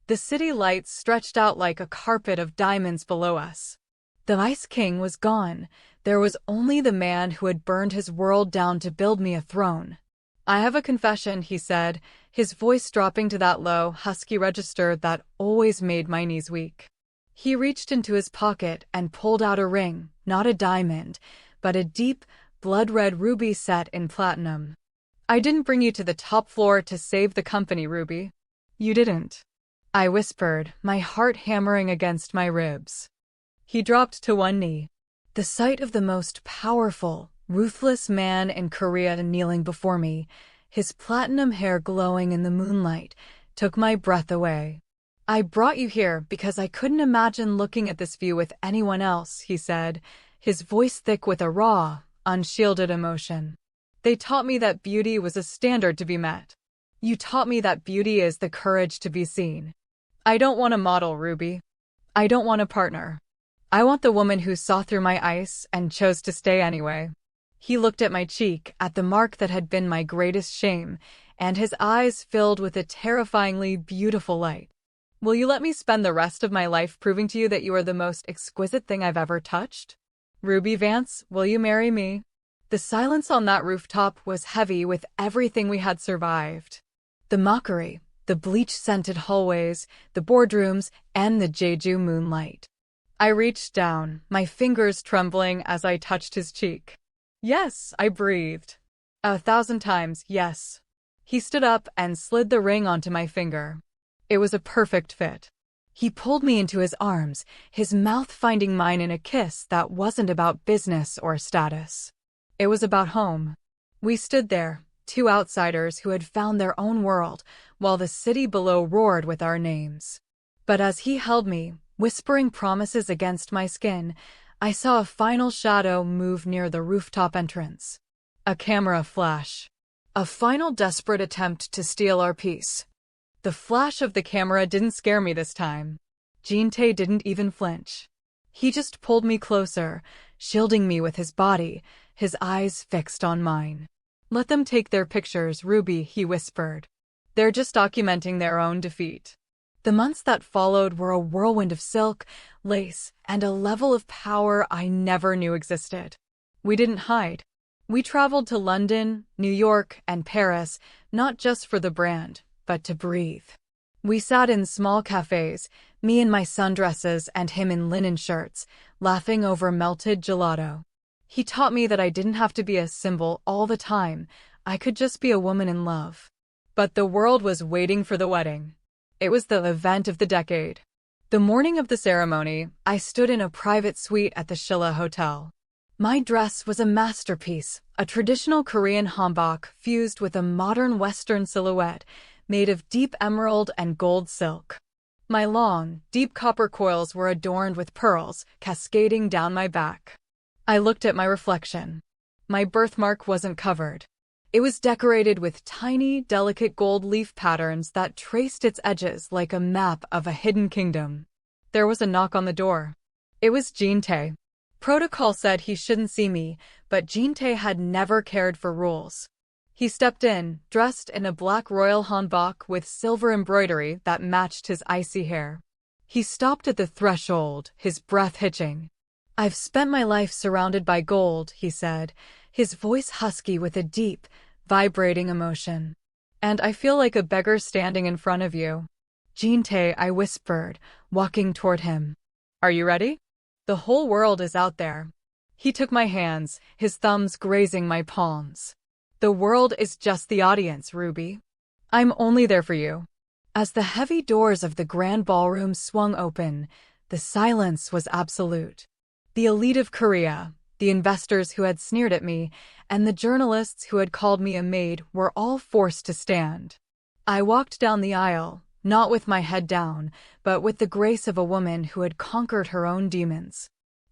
The city lights stretched out like a carpet of diamonds below us. The Ice King was gone. There was only the man who had burned his world down to build me a throne. I have a confession, he said, his voice dropping to that low, husky register that always made my knees weak. He reached into his pocket and pulled out a ring, not a diamond, but a deep, blood-red ruby set in platinum. I didn't bring you to the top floor to save the company, Ruby. You didn't. I whispered, my heart hammering against my ribs. He dropped to one knee. The sight of the most powerful, ruthless man in Korea kneeling before me, his platinum hair glowing in the moonlight, took my breath away. I brought you here because I couldn't imagine looking at this view with anyone else, he said, his voice thick with a raw, unshielded emotion. They taught me that beauty was a standard to be met. You taught me that beauty is the courage to be seen. I don't want a model, Ruby. I don't want a partner. I want the woman who saw through my ice and chose to stay anyway. He looked at my cheek, at the mark that had been my greatest shame, and his eyes filled with a terrifyingly beautiful light. Will you let me spend the rest of my life proving to you that you are the most exquisite thing I've ever touched? Ruby Vance, will you marry me? The silence on that rooftop was heavy with everything we had survived. The mockery, the bleach-scented hallways, the boardrooms, and the Jeju moonlight. I reached down, my fingers trembling as I touched his cheek. Yes, I breathed. 1,000 times, yes. He stood up and slid the ring onto my finger. It was a perfect fit. He pulled me into his arms, his mouth finding mine in a kiss that wasn't about business or status. It was about home. We stood there, two outsiders who had found their own world, while the city below roared with our names. But as he held me, whispering promises against my skin, I saw a final shadow move near the rooftop entrance. A camera flash. A final desperate attempt to steal our peace. The flash of the camera didn't scare me this time. Jin-Tae didn't even flinch. He just pulled me closer, shielding me with his body, his eyes fixed on mine. Let them take their pictures, Ruby, he whispered. They're just documenting their own defeat. The months that followed were a whirlwind of silk, lace, and a level of power I never knew existed. We didn't hide. We traveled to London, New York, and Paris, not just for the brand, but to breathe. We sat in small cafes, me in my sundresses and him in linen shirts, laughing over melted gelato. He taught me that I didn't have to be a symbol all the time, I could just be a woman in love. But the world was waiting for the wedding. It was the event of the decade. The morning of the ceremony, I stood in a private suite at the Shilla Hotel. My dress was a masterpiece, a traditional Korean hanbok fused with a modern Western silhouette, made of deep emerald and gold silk. My long, deep copper coils were adorned with pearls, cascading down my back. I looked at my reflection. My birthmark wasn't covered. It was decorated with tiny, delicate gold leaf patterns that traced its edges like a map of a hidden kingdom. There was a knock on the door. It was Jin-Tae. Protocol said he shouldn't see me, but Jin-Tae had never cared for rules. He stepped in, dressed in a black royal hanbok with silver embroidery that matched his icy hair. He stopped at the threshold, his breath hitching. I've spent my life surrounded by gold, he said, his voice husky with a deep, vibrating emotion. And I feel like a beggar standing in front of you. Jin-Tae, I whispered, walking toward him. Are you ready? The whole world is out there. He took my hands, his thumbs grazing my palms. The world is just the audience, Ruby. I'm only there for you. As the heavy doors of the grand ballroom swung open, the silence was absolute. The elite of Korea, the investors who had sneered at me, and the journalists who had called me a maid were all forced to stand. I walked down the aisle, not with my head down, but with the grace of a woman who had conquered her own demons.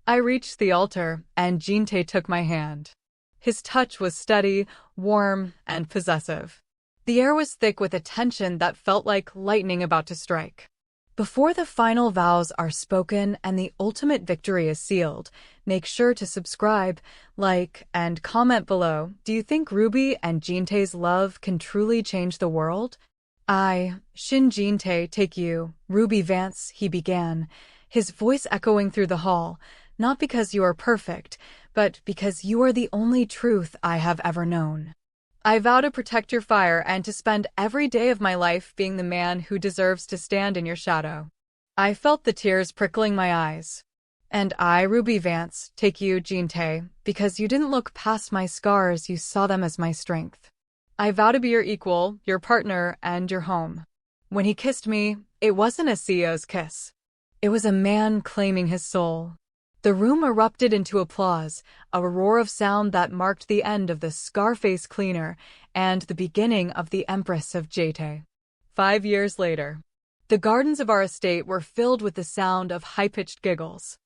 I reached the altar, and Jin-Tae took my hand. His touch was steady, warm, and possessive. The air was thick with a tension that felt like lightning about to strike. Before the final vows are spoken and the ultimate victory is sealed, make sure to subscribe, like, and comment below. Do you think Ruby and Jin-Tae's love can truly change the world? I, Shin Jin-Tae, take you, Ruby Vance, he began, his voice echoing through the hall, not because you are perfect, but because you are the only truth I have ever known. I vow to protect your fire and to spend every day of my life being the man who deserves to stand in your shadow. I felt the tears prickling my eyes. And I, Ruby Vance, take you, Jin-Tae, because you didn't look past my scars, you saw them as my strength. I vow to be your equal, your partner, and your home. When he kissed me, it wasn't a CEO's kiss. It was a man claiming his soul. The room erupted into applause, a roar of sound that marked the end of the Scarface cleaner and the beginning of the Empress of Jete. 5 years later, the gardens of our estate were filled with the sound of high-pitched giggles.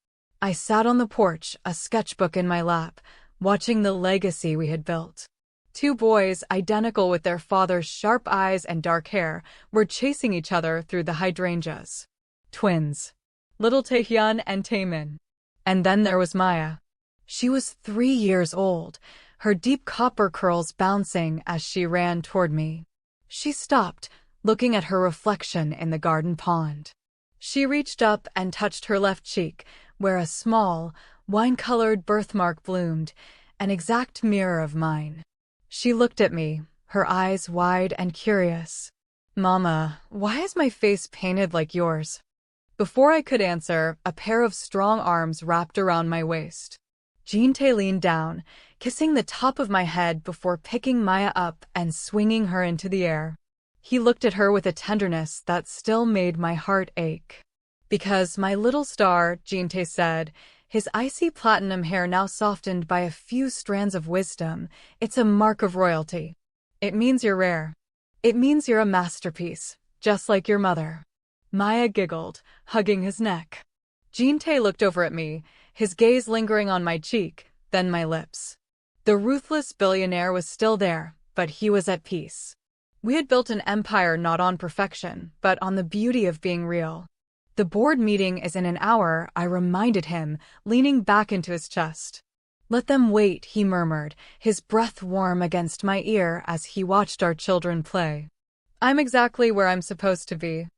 I sat on the porch, a sketchbook in my lap, watching the legacy we had built. 2 boys, identical with their father's sharp eyes and dark hair, were chasing each other through the hydrangeas. Twins. Little Taehyun and Taemin. And then there was Maya. She was 3 years old, her deep copper curls bouncing as she ran toward me. She stopped, looking at her reflection in the garden pond. She reached up and touched her left cheek, where a small, wine-colored birthmark bloomed, an exact mirror of mine. She looked at me, her eyes wide and curious. "Mama, why is my face painted like yours?" Before I could answer, a pair of strong arms wrapped around my waist. Jin-Tae leaned down, kissing the top of my head before picking Maya up and swinging her into the air. He looked at her with a tenderness that still made my heart ache. "Because, my little star," Jin-Tae said, his icy platinum hair now softened by a few strands of wisdom, "it's a mark of royalty. It means you're rare. It means you're a masterpiece, just like your mother." Maya giggled, hugging his neck. Jin-Tae looked over at me, his gaze lingering on my cheek, then my lips. The ruthless billionaire was still there, but he was at peace. We had built an empire not on perfection, but on the beauty of being real. "The board meeting is in an hour," I reminded him, leaning back into his chest. "Let them wait," he murmured, his breath warm against my ear as he watched our children play. "I'm exactly where I'm supposed to be."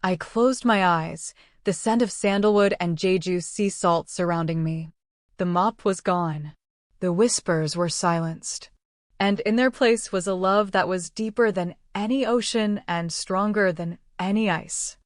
I closed my eyes, the scent of sandalwood and jeju sea salt surrounding me. The mop was gone. The whispers were silenced. And in their place was a love that was deeper than any ocean and stronger than any ice.